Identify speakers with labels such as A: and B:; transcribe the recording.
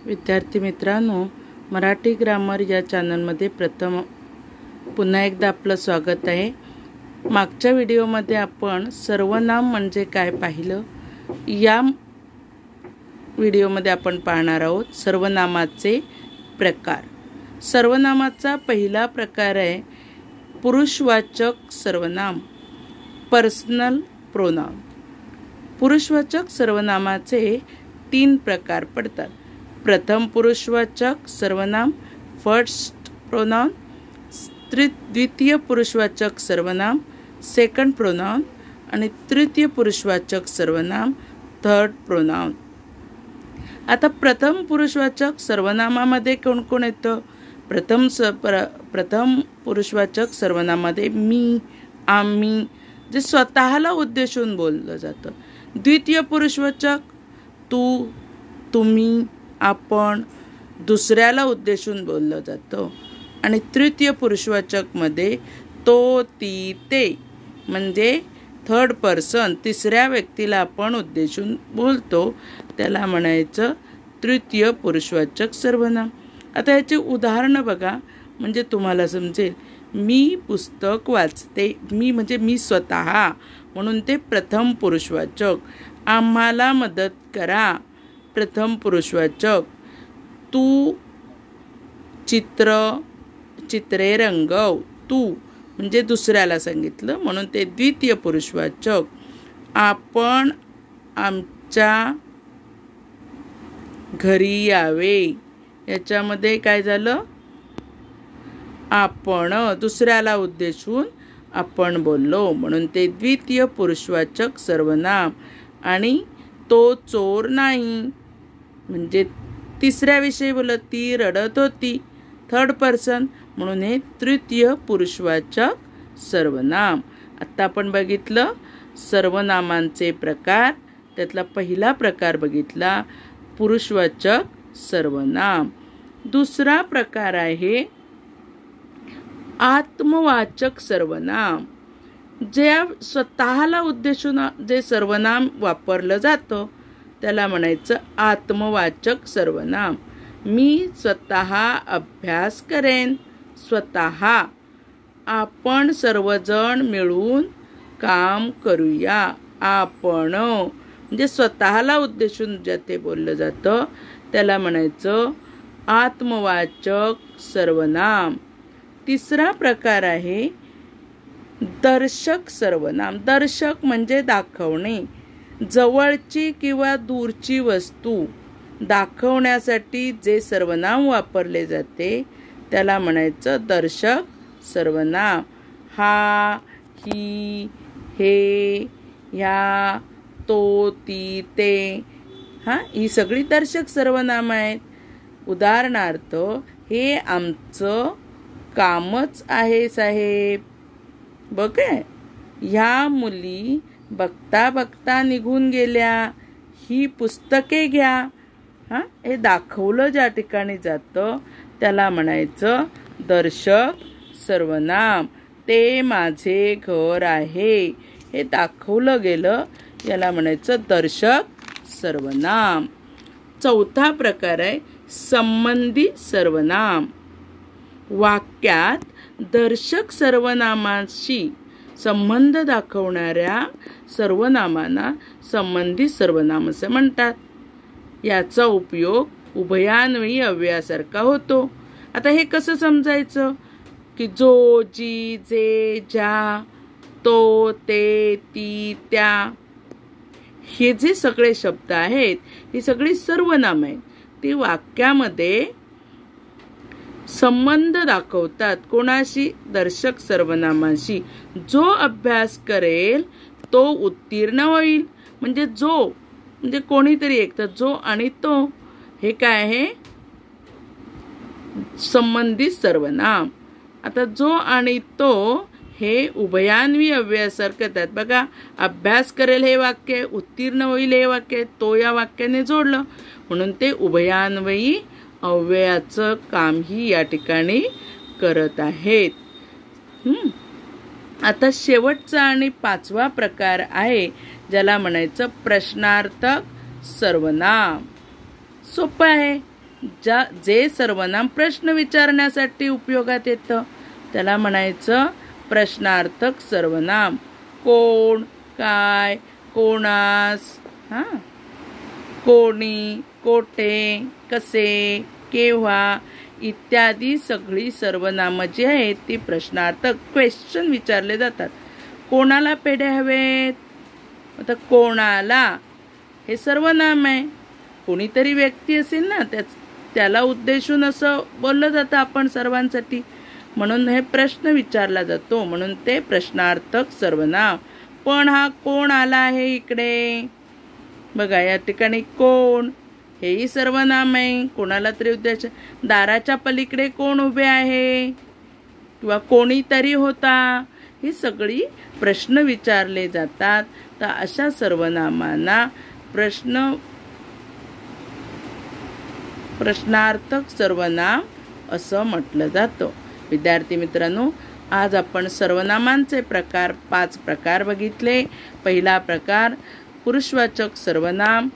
A: विद्यार्थी मित्रांनो, मराठी ग्रामर या चॅनलमध्ये पुन्हा एकदा आपलं स्वागत आहे। मागच्या व्हिडिओमध्ये आपण सर्वनाम म्हणजे काय पाहिलं। या व्हिडिओमध्ये आपण पाहणार आहोत सर्वनामाचे प्रकार। सर्वनामाचा पहिला प्रकार आहे पुरुषवाचक सर्वनाम, पर्सनल प्रोनाउन। पुरुषवाचक सर्वनामाचे 3 प्रकार पडतात। प्रथम पुरुषवाचक सर्वनाम, फर्स्ट प्रोनाउन, द्वितीय पुरुषवाचक सर्वनाम, सेकंड प्रोनाउन, आणि तृतीय पुरुषवाचक सर्वनाम, थर्ड प्रोनाउन। आता प्रथम पुरुषवाचक सर्वनामामध्ये कोण कोण येतं? प्रथम पुरुषवाचक सर्वनामामध्ये मी, आम्ही जे स्वतःला उद्देशून बोललं जातं। द्वितीय पुरुषवाचक तू, तुम्ही, आपण दुसऱ्याला उद्देशून बोललं जातं। आणि तृतीय पुरुषवाचक मध्ये तो, ती, ते म्हणजे थर्ड पर्सन तिसऱ्या व्यक्तीला आपण उद्देशून बोलतो, त्याला म्हणायचं तृतीय पुरुषवाचक सर्वनाम। आता याचे उदाहरण बघा म्हणजे तुम्हाला समजेल। मी पुस्तक वाचते, मी म्हणजे मी स्वतः, म्हणून ते प्रथम पुरुषवाचक। आम्हाला मदत करा, प्रथम पुरुषवाचक। तू चित्रे रंगव, तू म्हणजे दुसऱ्याला सांगितलं म्हणून ते द्वितीय पुरुषवाचक। आपण आमच्या घरी यावे, याच्यामध्ये काय झालं? आपण दुसऱ्याला उद्देशून आपण बोललो म्हणून ते द्वितीय पुरुषवाचक सर्वनाम। आणि तो चोर नाही म्हणजे तिसऱ्याविषयी बोलत, ती रडत होती, थर्ड पर्सन म्हणून हे तृतीय पुरुषवाचक सर्वनाम। आता आपण बघितलं सर्वनामांचे प्रकार, त्यातला पहिला प्रकार बघितला पुरुषवाचक सर्वनाम। दुसरा प्रकार आहे आत्मवाचक सर्वनाम। जे स्वतःला उद्देशून जे सर्वनाम वापरलं जातं त्याला म्हणायचं आत्मवाचक सर्वनाम। मी स्वतः अभ्यास करेन, स्वतः। आपण सर्वजण मिळून काम करूया, आपण म्हणजे स्वतःला उद्देशून जे बोललं जातं त्याला म्हणायचं आत्मवाचक सर्वनाम। तिसरा प्रकार आहे दर्शक सर्वनाम। दर्शक म्हणजे दाखवणे, जवळची किंवा दूरची वस्तू दाखवण्यासाठी जे सर्वनाम वापरले जाते त्याला म्हणायचं दर्शक सर्वनाम। हा, ही, हे, ह्या, तो, ती, ते, ही सगळी दर्शक सर्वनाम आहेत। उदाहरणार्थ, हे आमचं कामच आहे साहेब। बघ, ह्या मुली बघता बघता निघून गेल्या, ही पुस्तके घ्या। हे दाखवलं ज्या ठिकाणी जातं त्याला म्हणायचं दर्शक सर्वनाम। ते माझे घर आहे, हे दाखवलं गेलं, याला म्हणायचं दर्शक सर्वनाम। चौथा प्रकार आहे संबंधी सर्वनाम। वाक्यात दर्शक सर्वनामाशी संबंध दाखवणाऱ्या सर्वनामांना संबंधी सर्वनाम असे म्हणतात। याचा उपयोग उभयान्वयी अव्ययासारखा होतो। आता हे कसं समजायचं की जो, जी, जे, ज्या, तो, ते, ती, त्या, हे जे सगळे शब्द आहेत ही सगळी सर्वनाम आहेत। ती वाक्यामध्ये संबंध दाखवतात कोणाशी? दर्शक सर्वनामाशी। जो अभ्यास करेल तो उत्तीर्ण होईल, म्हणजे जो म्हणजे कोणीतरी एक, तर जो आणि तो हे काय आहे? संबंधित सर्वनाम। आता जो आणि तो हे उभयान्वयी अव्ययासारखे आहेत। बघा, अभ्यास करेल हे वाक्य, उत्तीर्ण होईल हे वाक्य, तो या वाक्याने जोडलं म्हणून ते उभयान्वयी अव्ययाचं कामही या ठिकाणी करत आहेत। आता शेवटचा आणि 5वा प्रकार आहे ज्याला म्हणायचं प्रश्नार्थक सर्वनाम। सोपं आहे, जे सर्वनाम प्रश्न विचारण्यासाठी उपयोगात येतं त्याला म्हणायचं प्रश्नार्थक सर्वनाम. कोण, काय, कोणास, कोणी, कोठे, कसे, केव्हा इत्यादी सगळी सर्वनामं जी आहेत ती प्रश्नार्थक क्वेश्चन विचारले जातात. कोणाला पेढे हवेत? आता कोणाला हे सर्वनाम आहे. कोणीतरी व्यक्ती असेल ना, त्याला उद्देशून असं बोललं जातं आपण सर्वांसाठी, म्हणून हे प्रश्न विचारला जातो, म्हणून ते प्रश्नार्थक सर्वनाम. पण हा कोण आला आहे इकडे बघा, या ठिकाणी कोण हेही सर्वनाम आहे. कोणाला तरी उद्देश. दाराच्या पलीकडे कोण उभे आहे किंवा कोणीतरी होता, ही सगळी प्रश्न विचारले जातात. तर अशा सर्वनामांना प्रश्नार्थक सर्वनाम असं म्हटलं जातं. विद्यार्थी मित्रांनो, आज आपण सर्वनामांचे 5 प्रकार बघितले. पहिला प्रकार पुरुषवाचक सर्वनाम.